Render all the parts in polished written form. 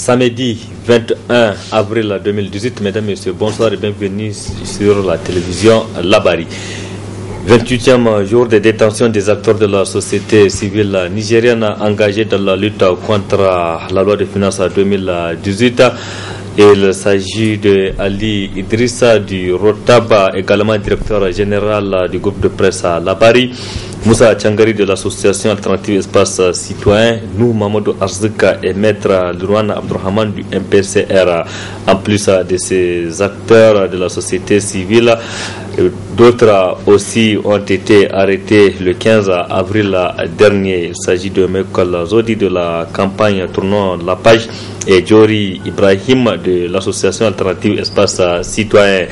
Samedi 21 avril 2018, mesdames et messieurs, bonsoir et bienvenue sur la télévision Labari. 28e jour de détention des acteurs de la société civile nigérienne engagés dans la lutte contre la loi de finances 2018. Il s'agit de Ali Idrissa du Rotaba, également directeur général du groupe de presse à Labari, Moussa Tchangari de l'association Alternative Espace Citoyen, nous Mamadou Arzika et Maître Louana Abdurrahman du MPCR. En plus de ces acteurs de la société civile, d'autres aussi ont été arrêtés le 15 avril dernier. Il s'agit de Mekol Zodi de la campagne Tournons la page et Djori Ibrahim de l'association Alternative Espace Citoyen.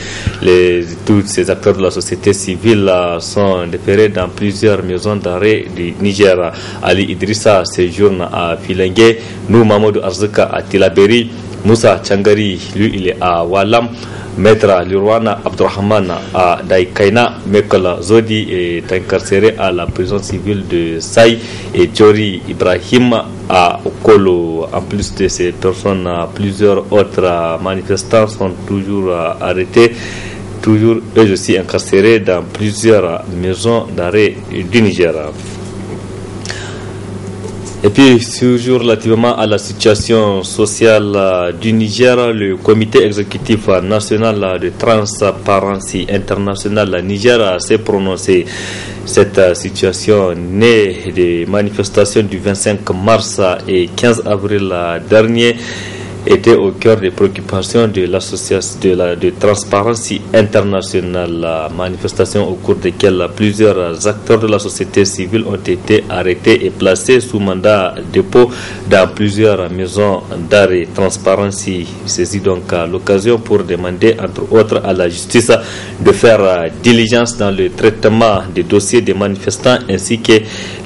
Tous ces acteurs de la société civile sont déférés dans plusieurs maisons d'arrêt du Niger. Ali Idrissa séjourne à Filengue, nous Mamadou Arzika à Tilaberi, Moussa Tchangari lui il est à Walam, Maître Louana Abdurrahman à Daikaina, Mekol Zodi est incarcéré à la prison civile de Saï et Djori Ibrahim à Okolo. En plus de ces personnes, plusieurs autres manifestants sont toujours arrêtés, toujours eux aussi incarcérés dans plusieurs maisons d'arrêt du Niger. Et puis, toujours relativement à la situation sociale du Niger, le comité exécutif national de Transparency International Niger s'est prononcé. Cette situation née des manifestations du 25 mars et 15 avril dernier était au cœur des préoccupations de l'association de Transparency International. Manifestation au cours desquelles plusieurs acteurs de la société civile ont été arrêtés et placés sous mandat de dépôt dans plusieurs maisons d'arrêt. Transparency saisit donc l'occasion pour demander entre autres à la justice de faire diligence dans le traitement des dossiers des manifestants ainsi que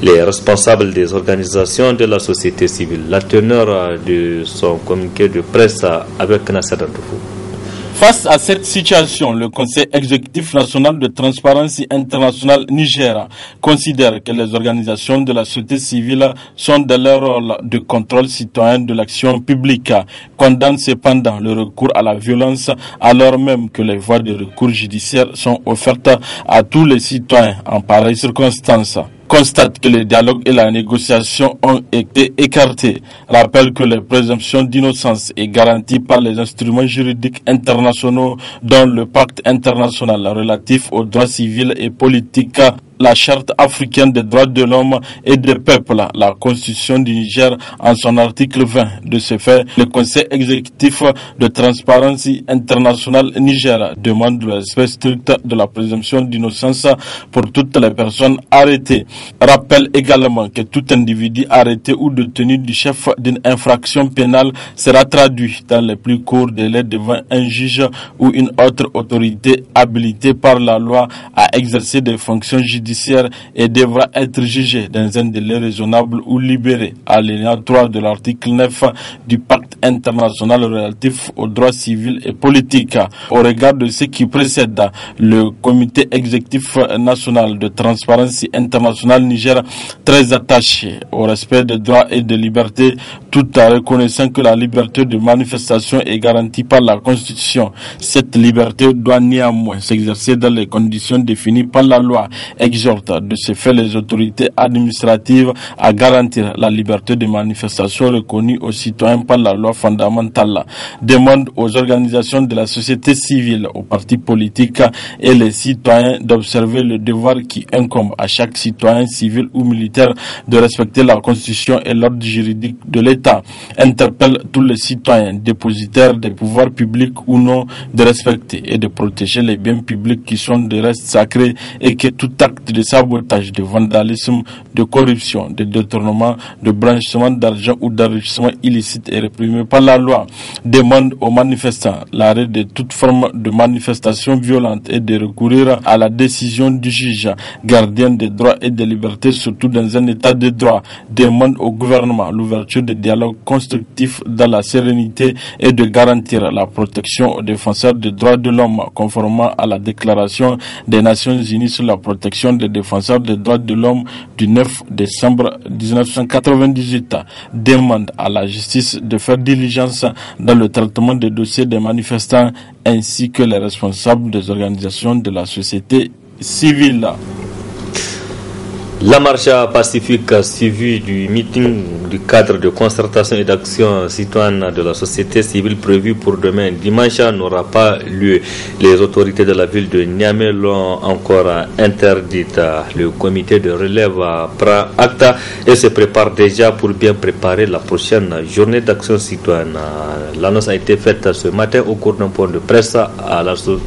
les responsables des organisations de la société civile. La teneur de son communiqué de presse avec Nasser Dantoufou. Face à cette situation, le Conseil exécutif national de Transparency International Niger considère que les organisations de la société civile sont dans leur rôle de contrôle citoyen de l'action publique, condamne cependant le recours à la violence alors même que les voies de recours judiciaires sont offertes à tous les citoyens en pareille circonstance. Constate que le dialogue et la négociation ont été écartés. Rappelle que la présomption d'innocence est garantie par les instruments juridiques internationaux dont le pacte international relatif aux droits civils et politiques, la Charte africaine des droits de l'homme et des peuples, la Constitution du Niger en son article 20. De ce fait, le Conseil exécutif de Transparency International Niger demande le respect strict de la présomption d'innocence pour toutes les personnes arrêtées. Rappelle également que tout individu arrêté ou détenu du chef d'une infraction pénale sera traduit dans les plus courts délais devant un juge ou une autre autorité habilitée par la loi à exercer des fonctions judiciaires et devra être jugé dans un délai raisonnable ou libéré. Alinéa 3 de l'article 9 du pacte international relatif aux droits civils et politiques. Au regard de ce qui précède, le comité exécutif national de Transparency International Niger, très attaché au respect des droits et des libertés, tout en reconnaissant que la liberté de manifestation est garantie par la Constitution. Cette liberté doit néanmoins s'exercer dans les conditions définies par la loi. Exhorte de ce fait les autorités administratives à garantir la liberté de manifestation reconnue aux citoyens par la loi fondamentale. Demande aux organisations de la société civile, aux partis politiques et les citoyens d'observer le devoir qui incombe à chaque citoyen civil ou militaire de respecter la Constitution et l'ordre juridique de l'État. Interpelle tous les citoyens dépositaires des pouvoirs publics ou non de respecter et de protéger les biens publics qui sont de reste sacrés et que tout acte de sabotage, de vandalisme, de corruption, de détournement, de blanchiment d'argent ou d'enrichissement illicite est réprimé par la loi. Demande aux manifestants l'arrêt de toute forme de manifestation violente et de recourir à la décision du juge, gardien des droits et des libertés, surtout dans un état de droit. Demande au gouvernement l'ouverture de dialogues constructifs dans la sérénité et de garantir la protection aux défenseurs des droits de l'homme, conformément à la déclaration des Nations Unies sur la protection des défenseurs des droits de l'homme du 9 décembre 1998 demande à la justice de faire diligence dans le traitement des dossiers des manifestants ainsi que les responsables des organisations de la société civile. La marche pacifique suivie du meeting du cadre de concertation et d'action citoyenne de la société civile prévu pour demain dimanche n'aura pas lieu. Les autorités de la ville de Niamey l'ont encore interdite. Le comité de relève prend acte et se prépare déjà pour bien préparer la prochaine journée d'action citoyenne. L'annonce a été faite ce matin au cours d'un point de presse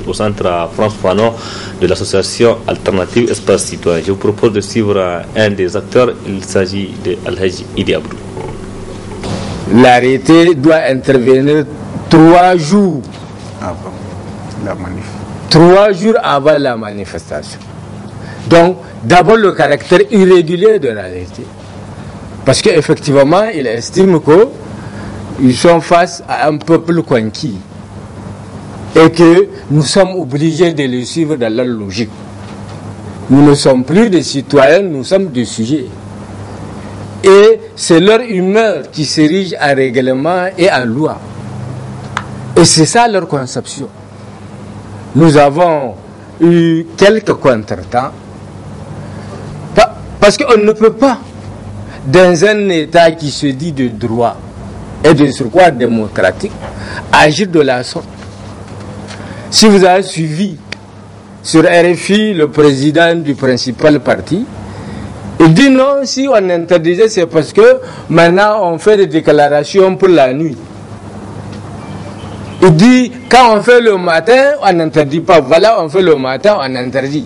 au centre France Fanon de l'association alternative Espace Citoyen. Je vous propose de suivre un des acteurs, il s'agit de Al-Haji Idi Abdou. L'arrêté doit intervenir 3 jours avant la manif. 3 jours avant la manifestation. Donc, d'abord le caractère irrégulier de l'arrêté. Parce qu'effectivement, il estime qu'ils sont face à un peuple conquis et que nous sommes obligés de les suivre dans leur logique. Nous ne sommes plus des citoyens, nous sommes des sujets. Et c'est leur humeur qui s'érige à règlement et à loi. Et c'est ça leur conception. Nous avons eu quelques contretemps. Parce qu'on ne peut pas, dans un État qui se dit de droit et de surcroît démocratique, agir de la sorte. Si vous avez suivi sur RFI le président du principal parti, il dit non, si on interdisait, c'est parce que maintenant on fait des déclarations pour la nuit. Il dit, quand on fait le matin, on n'interdit pas. Voilà, on fait le matin, on interdit.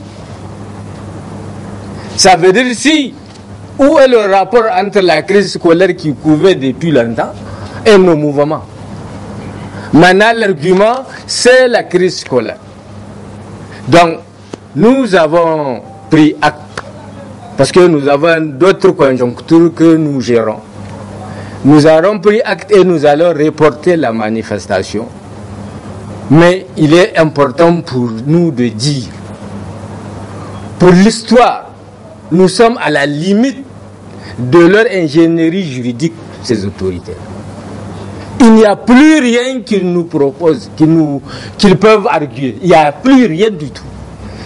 Ça veut dire si, où est le rapport entre la crise scolaire qui couvait depuis longtemps et nos mouvements? Maintenant, l'argument, c'est la crise scolaire. Donc, nous avons pris acte, parce que nous avons d'autres conjonctures que nous gérons. Nous avons pris acte et nous allons reporter la manifestation. Mais il est important pour nous de dire, pour l'histoire, nous sommes à la limite de leur ingénierie juridique, ces autorités. Il n'y a plus rien qu'ils nous proposent, qu'ils peuvent arguer. Il n'y a plus rien du tout.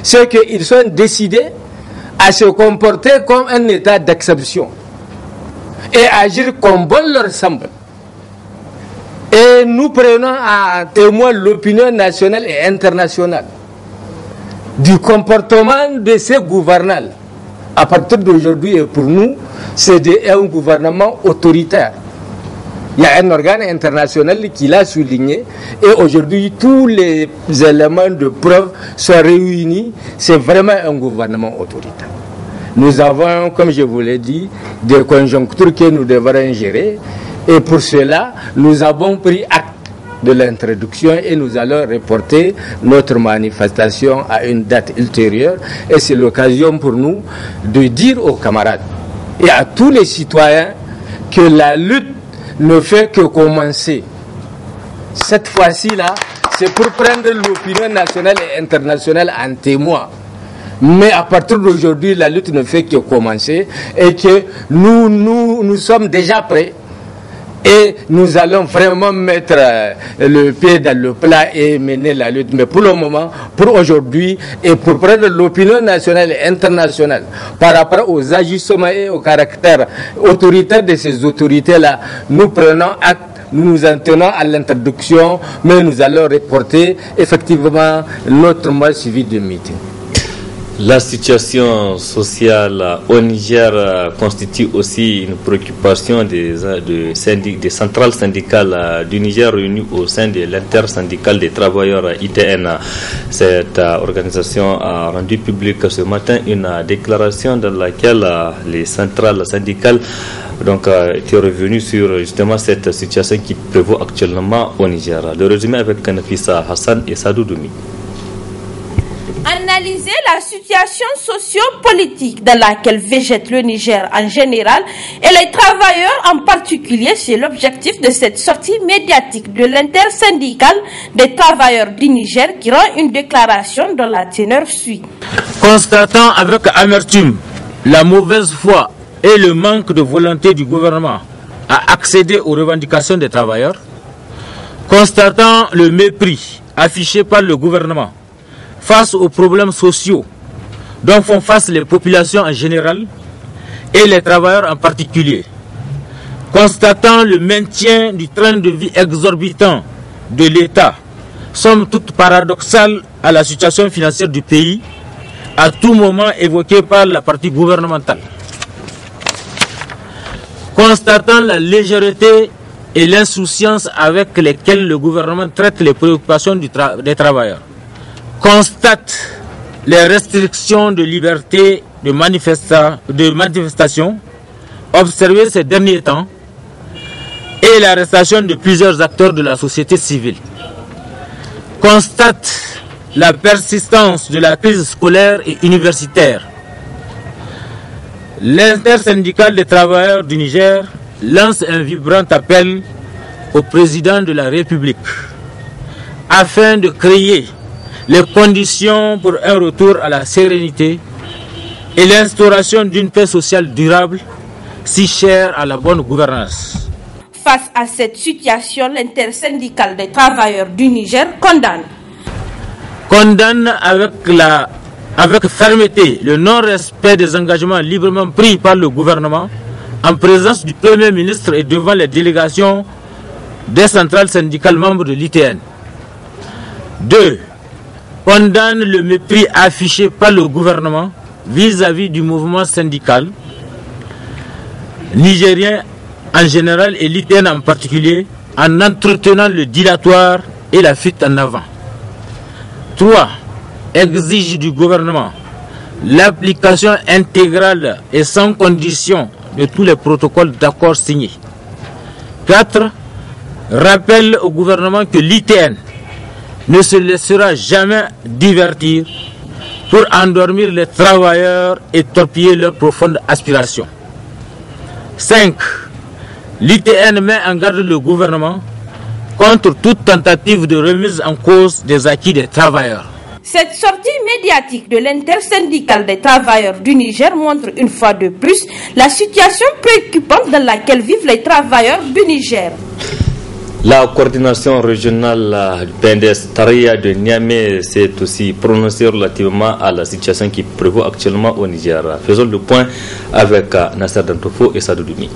C'est qu'ils sont décidés à se comporter comme un état d'exception et agir comme bon leur semble. Et nous prenons à témoin l'opinion nationale et internationale du comportement de ces gouvernants. À partir d'aujourd'hui, et pour nous, c'est un gouvernement autoritaire. Il y a un organe international qui l'a souligné et aujourd'hui tous les éléments de preuve sont réunis. C'est vraiment un gouvernement autoritaire. Nous avons, comme je vous l'ai dit, des conjonctures que nous devrons gérer et pour cela, nous avons pris acte de l'introduction et nous allons reporter notre manifestation à une date ultérieure et c'est l'occasion pour nous de dire aux camarades et à tous les citoyens que la lutte ne fait que commencer. Cette fois-ci-là, c'est pour prendre l'opinion nationale et internationale en témoin. Mais à partir d'aujourd'hui, la lutte ne fait que commencer et que nous sommes déjà prêts. Et nous allons vraiment mettre le pied dans le plat et mener la lutte. Mais pour le moment, pour aujourd'hui, et pour prendre l'opinion nationale et internationale par rapport aux agissements et au caractère autoritaire de ces autorités-là, nous prenons acte, nous nous en tenons à l'introduction, mais nous allons reporter effectivement notre mois suivi de meeting. La situation sociale au Niger constitue aussi une préoccupation des centrales syndicales du Niger réunies au sein de l'intersyndicale des travailleurs ITN. Cette organisation a rendu publique ce matin une déclaration dans laquelle les centrales syndicales étaient revenues sur justement cette situation qui prévaut actuellement au Niger. Le résumé avec Nafisa Hassan et Sadou Doumi. Analyser la situation socio-politique dans laquelle végète le Niger en général et les travailleurs en particulier, c'est l'objectif de cette sortie médiatique de l'intersyndicale des travailleurs du Niger qui rend une déclaration dont la teneur suit. Constatant avec amertume la mauvaise foi et le manque de volonté du gouvernement à accéder aux revendications des travailleurs, constatant le mépris affiché par le gouvernement face aux problèmes sociaux dont font face les populations en général et les travailleurs en particulier, constatant le maintien du train de vie exorbitant de l'État, somme toute paradoxale à la situation financière du pays, à tout moment évoquée par la partie gouvernementale, constatant la légèreté et l'insouciance avec lesquelles le gouvernement traite les préoccupations des travailleurs, constate les restrictions de liberté de manifestation observées ces derniers temps et l'arrestation de plusieurs acteurs de la société civile, constate la persistance de la crise scolaire et universitaire. L'intersyndicale des travailleurs du Niger lance un vibrant appel au président de la République afin de créer les conditions pour un retour à la sérénité et l'instauration d'une paix sociale durable si chère à la bonne gouvernance. Face à cette situation, l'intersyndicale des travailleurs du Niger condamne avec fermeté le non-respect des engagements librement pris par le gouvernement en présence du Premier ministre et devant les délégations des centrales syndicales membres de l'ITN. 2. Condamne le mépris affiché par le gouvernement vis-à-vis du mouvement syndical nigérien en général et l'ITN en particulier, en entretenant le dilatoire et la fuite en avant. 3. Exige du gouvernement l'application intégrale et sans condition de tous les protocoles d'accord signés. 4. Rappelle au gouvernement que l'ITN ne se laissera jamais divertir pour endormir les travailleurs et torpiller leurs profondes aspirations. 5. L'ITN met en garde le gouvernement contre toute tentative de remise en cause des acquis des travailleurs. Cette sortie médiatique de l'intersyndicale des travailleurs du Niger montre une fois de plus la situation préoccupante dans laquelle vivent les travailleurs du Niger. La coordination régionale du PNDS Taria de Niamey s'est aussi prononcée relativement à la situation qui prévaut actuellement au Niger. Faisons le point avec Nasser Dantofo et Sadou Doumi.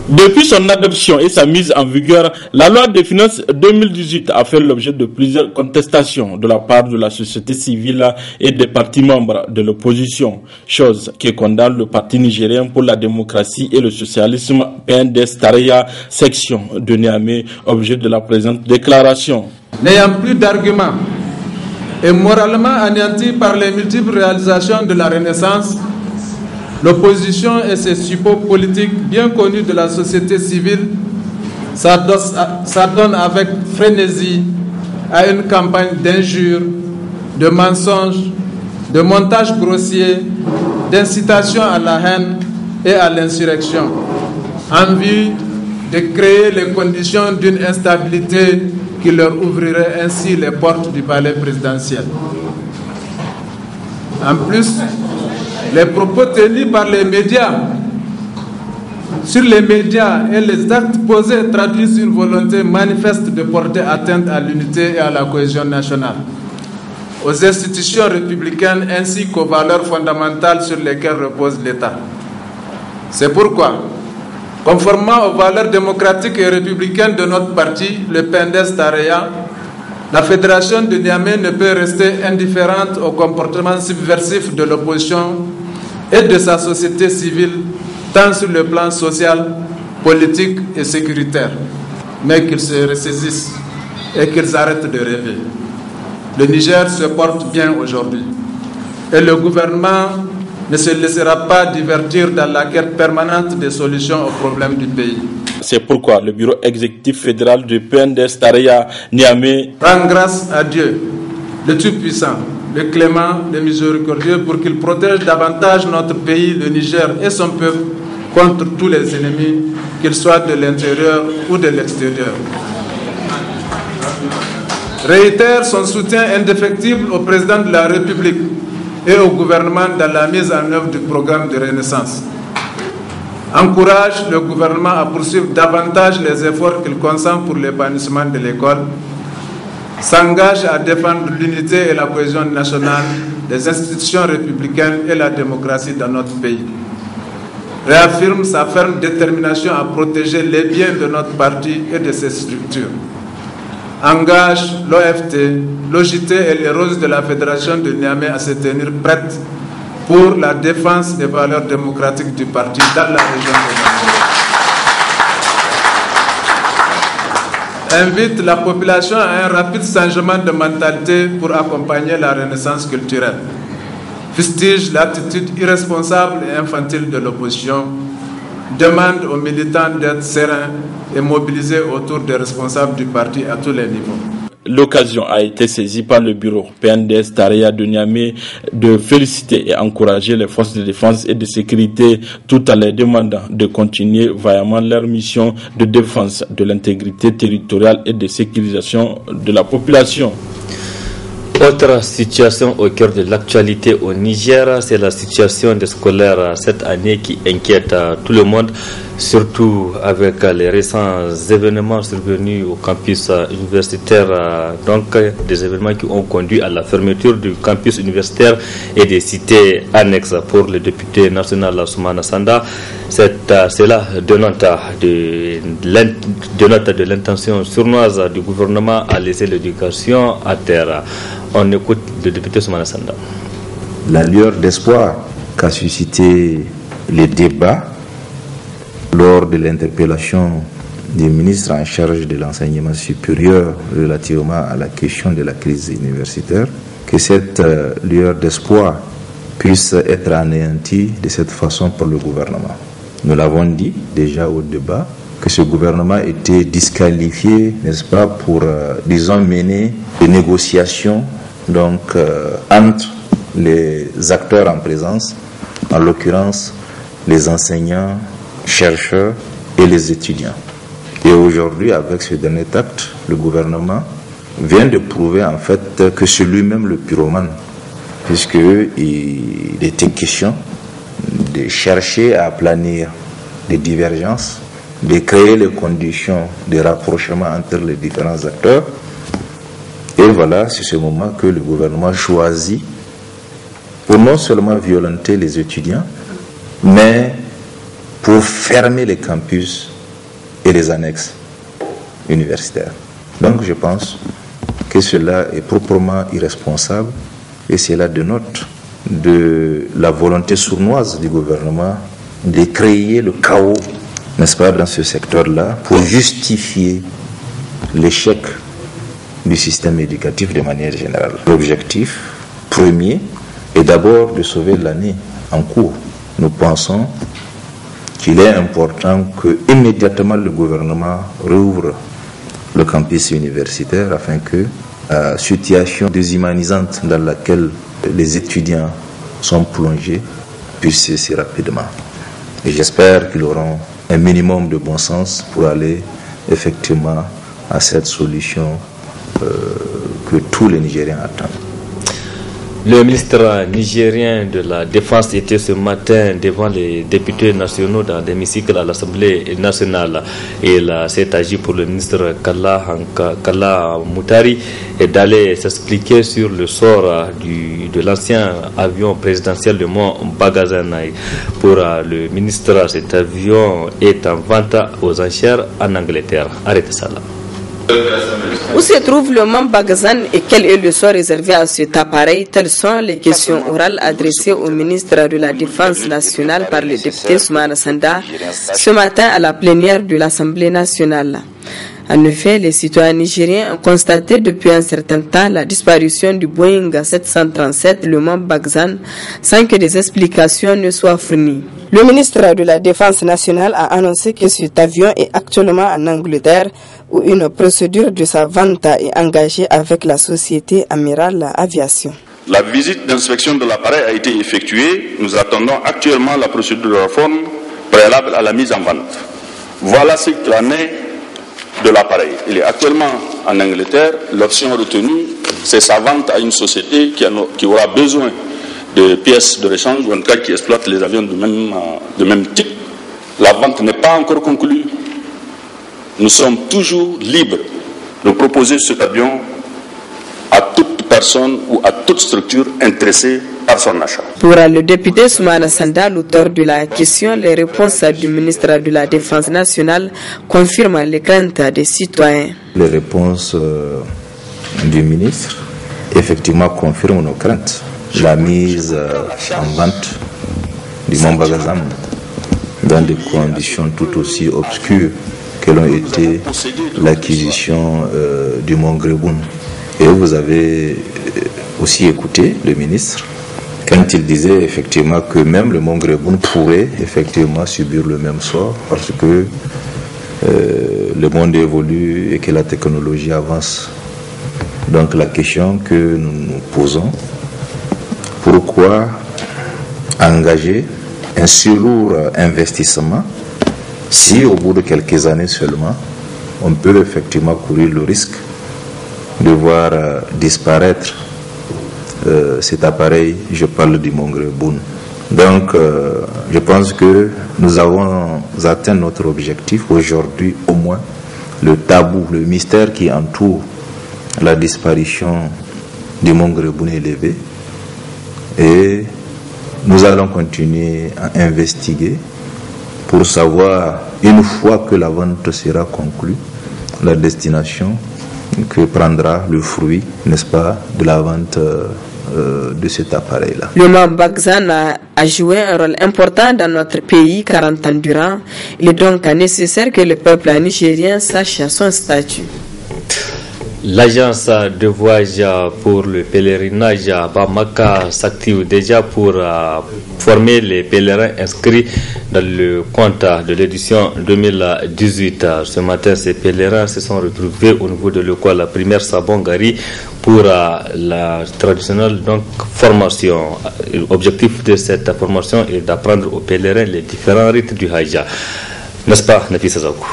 Depuis son adoption et sa mise en vigueur, la loi de finances 2018 a fait l'objet de plusieurs contestations de la part de la société civile et des partis membres de l'opposition, chose qui condamne le Parti nigérien pour la démocratie et le socialisme PNDS Taria, section de Niamey, objet de la présente déclaration. N'ayant plus d'arguments et moralement anéanti par les multiples réalisations de la Renaissance, l'opposition et ses supports politiques bien connus de la société civile s'adonnent avec frénésie à une campagne d'injures, de mensonges, de montages grossiers, d'incitation à la haine et à l'insurrection, en vue de créer les conditions d'une instabilité qui leur ouvrirait ainsi les portes du palais présidentiel. En plus, les propos tenus par les médias sur les médias et les actes posés traduisent une volonté manifeste de porter atteinte à l'unité et à la cohésion nationale, aux institutions républicaines ainsi qu'aux valeurs fondamentales sur lesquelles repose l'État. C'est pourquoi, conformément aux valeurs démocratiques et républicaines de notre parti, le PNDS Taria, la Fédération de Niamey ne peut rester indifférente au comportement subversif de l'opposition et de sa société civile, tant sur le plan social, politique et sécuritaire, mais qu'ils se ressaisissent et qu'ils arrêtent de rêver. Le Niger se porte bien aujourd'hui et le gouvernement ne se laissera pas divertir dans la quête permanente des solutions aux problèmes du pays. C'est pourquoi le bureau exécutif fédéral du PNDS Taria Niamey rend grâce à Dieu, le Tout-Puissant, le clément, le miséricordieux, pour qu'il protège davantage notre pays, le Niger et son peuple contre tous les ennemis, qu'ils soient de l'intérieur ou de l'extérieur. Réitère son soutien indéfectible au président de la République et au gouvernement dans la mise en œuvre du programme de renaissance. Encourage le gouvernement à poursuivre davantage les efforts qu'il consent pour l'épanouissement de l'école, s'engage à défendre l'unité et la cohésion nationale, les institutions républicaines et la démocratie dans notre pays. Réaffirme sa ferme détermination à protéger les biens de notre parti et de ses structures. Engage l'OFT, l'OJT et les Roses de la Fédération de Niamey à se tenir prêtes pour la défense des valeurs démocratiques du parti dans la région de Niamey. Invite la population à un rapide changement de mentalité pour accompagner la renaissance culturelle. Fustige l'attitude irresponsable et infantile de l'opposition. Demande aux militants d'être sereins et mobilisés autour des responsables du parti à tous les niveaux. L'occasion a été saisie par le bureau PNDS Tareya de Niamey de féliciter et encourager les forces de défense et de sécurité tout en les demandant de continuer vaillamment leur mission de défense de l'intégrité territoriale et de sécurisation de la population. Autre situation au cœur de l'actualité au Niger, c'est la situation des scolaires cette année qui inquiète tout le monde, surtout avec les récents événements survenus au campus universitaire, donc des événements qui ont conduit à la fermeture du campus universitaire et des cités annexes pour le député national Soumana Sanda. Cela dénote de l'intention sournoise du gouvernement à laisser l'éducation à terre. On écoute le député Soumana Sanda. La lueur d'espoir qu'a suscité les débats lors de l'interpellation du ministre en charge de l'enseignement supérieur relativement à la question de la crise universitaire, que cette lueur d'espoir puisse être anéantie de cette façon par le gouvernement. Nous l'avons dit déjà au débat, que ce gouvernement était disqualifié, n'est-ce pas, pour, disons, mener des négociations entre les acteurs en présence, en l'occurrence les enseignants, chercheurs et les étudiants. Et aujourd'hui, avec ce dernier acte, le gouvernement vient de prouver en fait que c'est lui-même le pyromane, puisqu'il était question de chercher à aplanir des divergences, de créer les conditions de rapprochement entre les différents acteurs. Et voilà, c'est ce moment que le gouvernement choisit pour non seulement violenter les étudiants, mais pour fermer les campus et les annexes universitaires. Donc je pense que cela est proprement irresponsable et cela dénote de la volonté sournoise du gouvernement de créer le chaos, n'est-ce pas, dans ce secteur-là pour justifier l'échec du système éducatif de manière générale. L'objectif premier est d'abord de sauver l'année en cours. Nous pensons qu'il est important que immédiatement le gouvernement rouvre le campus universitaire afin que la situation déshumanisante dans laquelle les étudiants sont plongés puisse cesser rapidement. Et j'espère qu'ils auront un minimum de bon sens pour aller effectivement à cette solution que tous les Nigériens attendent. Le ministre nigérien de la Défense était ce matin devant les députés nationaux dans l'hémicycle à l'Assemblée nationale. Il s'est agi pour le ministre Kalla Moutari d'aller s'expliquer sur le sort de l'ancien avion présidentiel de Mont Bagazan. Pour le ministre, cet avion est en vente aux enchères en Angleterre. Arrêtez ça là. Où se trouve le Mont Bagazan et quel est le sort réservé à cet appareil? Telles sont les questions orales adressées au ministre de la Défense nationale par le député Soumana Sanda ce matin à la plénière de l'Assemblée nationale. En effet, les citoyens nigériens ont constaté depuis un certain temps la disparition du Boeing 737, le Mont Bagazan, sans que des explications ne soient fournies. Le ministre de la Défense nationale a annoncé que cet avion est actuellement en Angleterre, où une procédure de sa vente est engagée avec la société Amiral Aviation. La visite d'inspection de l'appareil a été effectuée. Nous attendons actuellement la procédure de réforme préalable à la mise en vente. Voilà ce qu'il en est de l'appareil. Il est actuellement en Angleterre. L'option retenue, c'est sa vente à une société qui aura besoin de pièces de rechange, ou en tout cas qui exploite les avions de même type. La vente n'est pas encore conclue. Nous sommes toujours libres de proposer cet avion à toute personne ou à toute structure intéressée par son achat. Pour le député Soumana Sanda, l'auteur de la question, les réponses du ministre de la Défense nationale confirment les craintes des citoyens. Les réponses du ministre, effectivement, confirment nos craintes. La mise en vente du Mont Bagazam dans des conditions tout aussi obscures que l'ont été l'acquisition du Mont Greboun. Et vous avez aussi écouté le ministre quand il disait effectivement que même le Mont Greboun pourrait effectivement subir le même sort parce que le monde évolue et que la technologie avance. Donc la question que nous nous posons, pourquoi engager un si lourd investissement si au bout de quelques années seulement, on peut effectivement courir le risque de voir disparaître cet appareil, je parle du Mont Greboun. Donc je pense que nous avons atteint notre objectif aujourd'hui, au moins le tabou, le mystère qui entoure la disparition du Mont Greboun est levé. Et nous allons continuer à investiguer pour savoir, une fois que la vente sera conclue, la destination que prendra le fruit, n'est-ce pas, de la vente de cet appareil-là. Le Mont Bagazan a joué un rôle important dans notre pays 40 ans durant. Il est donc nécessaire que le peuple nigérien sache son statut. L'agence de voyage pour le pèlerinage à Bamaka s'active déjà pour former les pèlerins inscrits dans le compte de l'édition 2018. Ce matin, ces pèlerins se sont retrouvés au niveau de l'école primaire Sabongari pour la traditionnelle formation. L'objectif de cette formation est d'apprendre aux pèlerins les différents rites du Hajj. N'est-ce pas, Nafisa Zakou?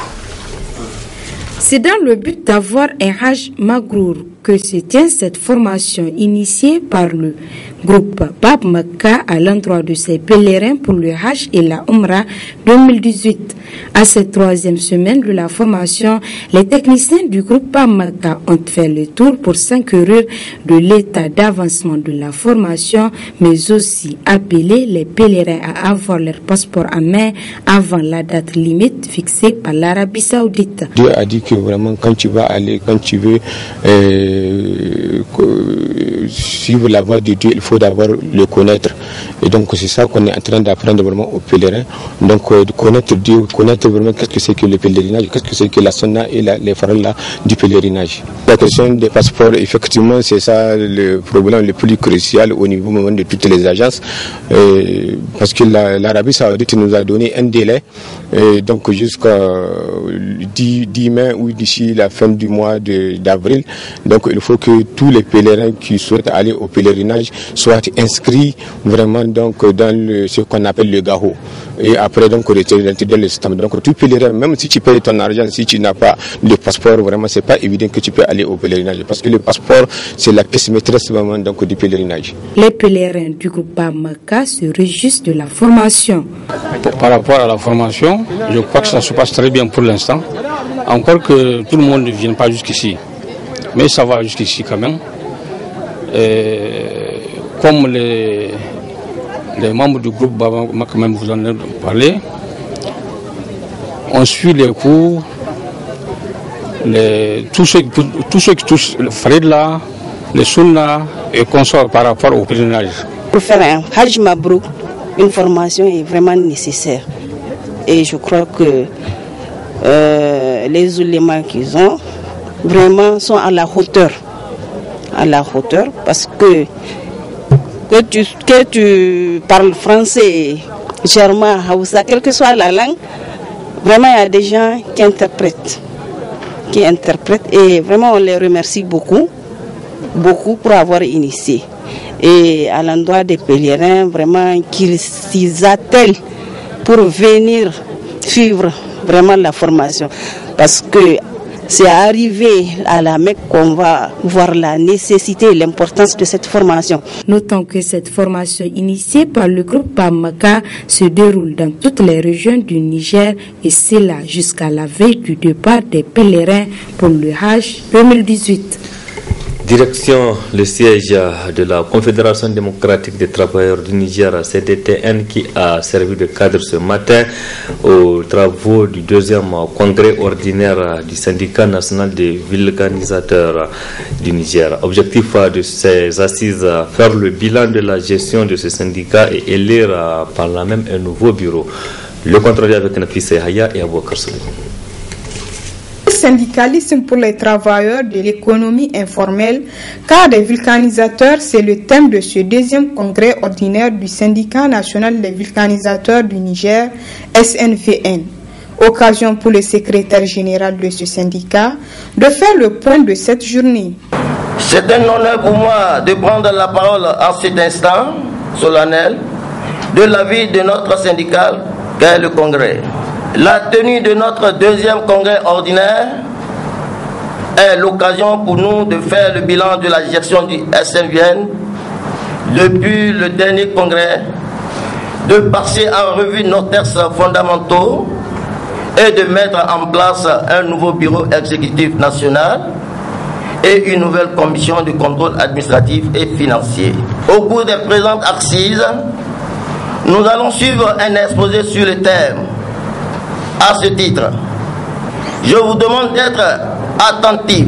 C'est dans le but d'avoir un Hajj Magrour que se tient cette formation initiée par le groupe Bab Makka à l'endroit de ses pèlerins pour le Hajj et la Umrah 2018. À cette troisième semaine de la formation, les techniciens du groupe Bab Makka ont fait le tour pour s'enquérir de l'état d'avancement de la formation, mais aussi appeler les pèlerins à avoir leur passeport en main avant la date limite fixée par l'Arabie Saoudite. Dieu a dit que vraiment quand tu vas aller, quand tu veux suivre la voie de Dieu, il faut d'abord le connaître. Et donc c'est ça qu'on est en train d'apprendre vraiment aux pèlerins. Donc de connaître Dieu, connaître vraiment qu'est-ce que c'est que le pèlerinage, qu'est-ce que c'est que la sunna et les farillas du pèlerinage. La question des passeports, effectivement, c'est ça le problème le plus crucial au niveau moment de toutes les agences. Parce que l'Arabie Saoudite nous a donné un délai, donc jusqu'à 10 mai ou d'ici la fin du mois d'avril. Donc il faut que tous les pèlerins qui souhaitent aller au pèlerinage soient inscrits vraiment donc dans ce qu'on appelle le gaho. Et après donc retirer le système. Donc tout pèlerin, même si tu payes ton argent, si tu n'as pas de passeport, vraiment c'est pas évident que tu peux aller au pèlerinage parce que le passeport c'est la pièce maîtresse vraiment donc du pèlerinage. Les pèlerins du groupe Bamaka se réjouissent de la formation. Par rapport à la formation, je crois que ça se passe très bien pour l'instant. Encore que tout le monde ne vienne pas jusqu'ici. Mais ça va jusqu'ici quand même. Comme les membres du groupe Baba, quand même vous en avez parlé, on suit les cours, tous ceux qui touchent le farilla, les sunna et consorts par rapport au pèlerinage. Pour faire un Hajj Mabrouk, une formation est vraiment nécessaire. Et je crois que les ulémas qu'ils ont vraiment sont à la hauteur. À la hauteur parce que tu parles français, germain, haoussa, quelle que soit la langue, vraiment il y a des gens qui interprètent et vraiment on les remercie beaucoup pour avoir initié. et à l'endroit des pèlerins, vraiment qu'ils s'y attellent pour venir suivre vraiment la formation. Parce que c'est arrivé à la Mecque qu'on va voir la nécessité et l'importance de cette formation. Notons que cette formation initiée par le groupe Bamaka se déroule dans toutes les régions du Niger et c'est là jusqu'à la veille du départ des pèlerins pour le Hajj 2018. Direction le siège de la Confédération démocratique des travailleurs du Niger, CDTN, qui a servi de cadre ce matin aux travaux du deuxième congrès ordinaire du syndicat national des vulcanisateurs du Niger. Objectif de ces assises, faire le bilan de la gestion de ce syndicat et élire par là même un nouveau bureau. Le contrôle avec Nafisa Yahya et Abouakar Souli. Syndicalisme pour les travailleurs de l'économie informelle, car des vulcanisateurs, c'est le thème de ce deuxième congrès ordinaire du syndicat national des vulcanisateurs du Niger, SNVN. Occasion pour le secrétaire général de ce syndicat de faire le point de cette journée. C'est un honneur pour moi de prendre la parole en cet instant solennel de l'avis de notre syndicat qu'est le congrès. La tenue de notre deuxième congrès ordinaire est l'occasion pour nous de faire le bilan de la gestion du SNVN depuis le dernier congrès, de passer en revue nos textes fondamentaux et de mettre en place un nouveau bureau exécutif national et une nouvelle commission de contrôle administratif et financier. Au cours des présentes assises, nous allons suivre un exposé sur le thème. À ce titre, je vous demande d'être attentif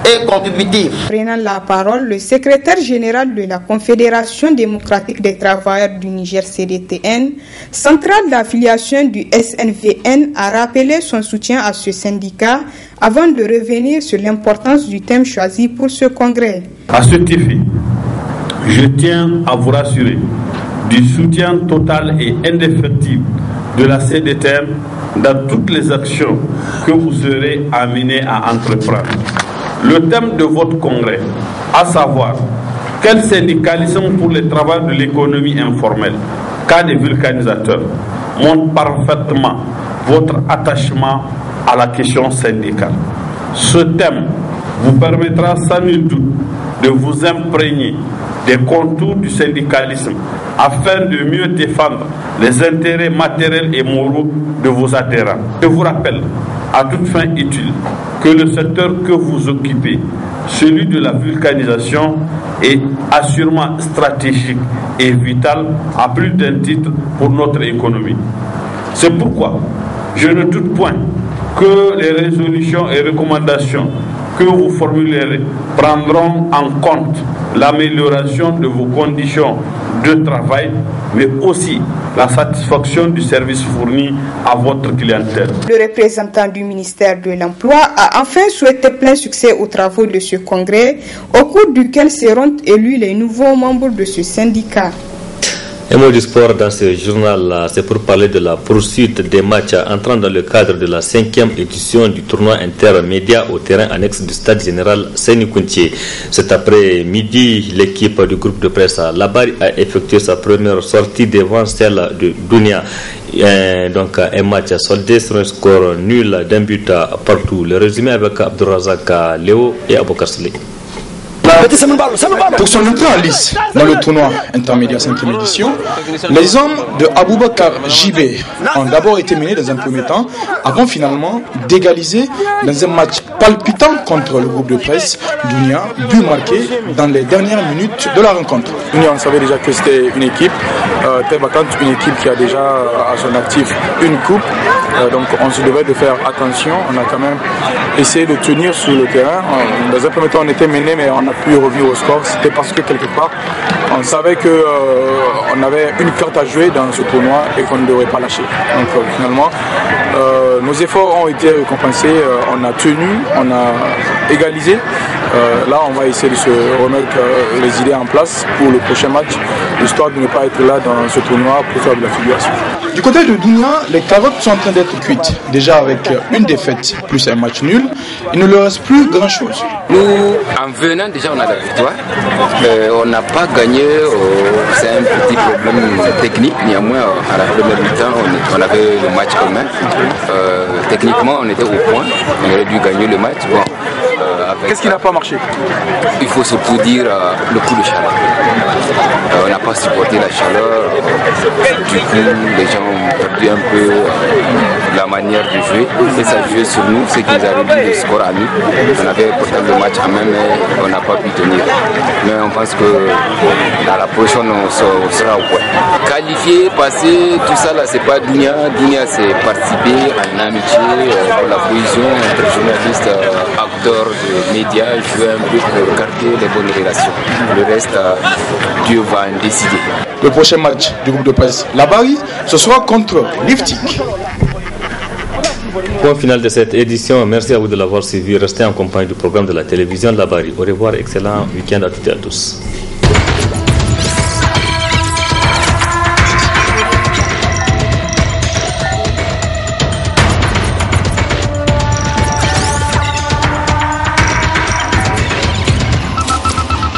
et contributif. Prenant la parole, le secrétaire général de la Confédération démocratique des travailleurs du Niger CDTN, centrale d'affiliation du SNVN, a rappelé son soutien à ce syndicat avant de revenir sur l'importance du thème choisi pour ce congrès. À ce effet, je tiens à vous rassurer du soutien total et indéfectible de la CDTN dans toutes les actions que vous serez amenés à entreprendre. Le thème de votre congrès, à savoir quel syndicalisme pour les travailleurs de l'économie informelle, cas des vulcanisateurs, montre parfaitement votre attachement à la question syndicale. Ce thème vous permettra sans nul doute de vous imprégner des contours du syndicalisme afin de mieux défendre les intérêts matériels et moraux de vos adhérents. Je vous rappelle, à toute fin utile, que le secteur que vous occupez, celui de la vulcanisation, est assurément stratégique et vital à plus d'un titre pour notre économie. C'est pourquoi je ne doute point que les résolutions et recommandations que vous formulerez prendront en compte l'amélioration de vos conditions de travail, mais aussi la satisfaction du service fourni à votre clientèle. Le représentant du ministère de l'Emploi a enfin souhaité plein succès aux travaux de ce congrès, au cours duquel seront élus les nouveaux membres de ce syndicat. Un mot du sport dans ce journal, c'est pour parler de la poursuite des matchs entrant dans le cadre de la 5e édition du tournoi intermédia au terrain annexe du stade général Seni Kountié. Cet après-midi, l'équipe du groupe de presse Labari a effectué sa première sortie devant celle de Dounia. Donc un match soldé sur un score nul d'un but partout. Le résumé avec Abdourazak Léo et Abouakar Souli. Pour son entrée en lice dans le tournoi intermédiaire 5e édition, les hommes de Aboubakar JB ont d'abord été menés dans un premier temps avant finalement d'égaliser dans un match palpitant contre le groupe de presse Dounia, but marqué dans les dernières minutes de la rencontre. Dounia, on savait déjà que c'était une équipe très vacante, une équipe qui a déjà à son actif une coupe, donc on se devait de faire attention. On a quand même essayé de tenir sur le terrain. Dans un premier temps on était mené, mais on a pu revenir au score. C'était parce que quelque part on savait qu'on avait une carte à jouer dans ce tournoi et qu'on ne devrait pas lâcher. Donc finalement nos efforts ont été récompensés, on a tenu, on a égalisé. Là on va essayer de se remettre les idées en place pour le prochain match histoire de ne pas être là dans ce tournoi pour faire de la figuration. Du côté de Dounia, les carottes sont en train d'être cuites. Déjà avec une défaite plus un match nul, il ne leur reste plus grand-chose. Nous, en venant déjà, on a la victoire. On n'a pas gagné, c'est un petit problème technique. Néanmoins, à la première mi-temps, on avait le match en main. Techniquement, on était au point. On aurait dû gagner le match. Bon, qu'est-ce qui n'a pas marché? Il faut surtout dire le coup de chaleur. On n'a pas supporté la chaleur. Du coup, les gens ont perdu un peu la manière de jouer. Et ça jouait sur nous, c'est qu'ils avaient réduit le score à nous. On avait pourtant le match en main, mais on n'a pas pu tenir. Mais on pense que dans la prochaine, on sera au point. Qualifier, passer, tout ça là, c'est pas Dounia. Dounia, c'est participer en amitié pour la cohésion entre journalistes, acteurs de médias, jouer un peu pour garder les bonnes relations. Le reste, Dieu va en décider. Le prochain match du groupe de presse Labari, ce sera contre Liftik. Point final de cette édition. Merci à vous de l'avoir suivi. Restez en compagnie du programme de la télévision Labari. Au revoir, excellent week-end à toutes et à tous.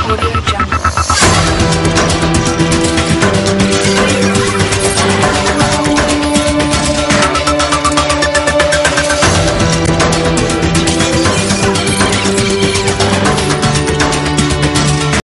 Okay.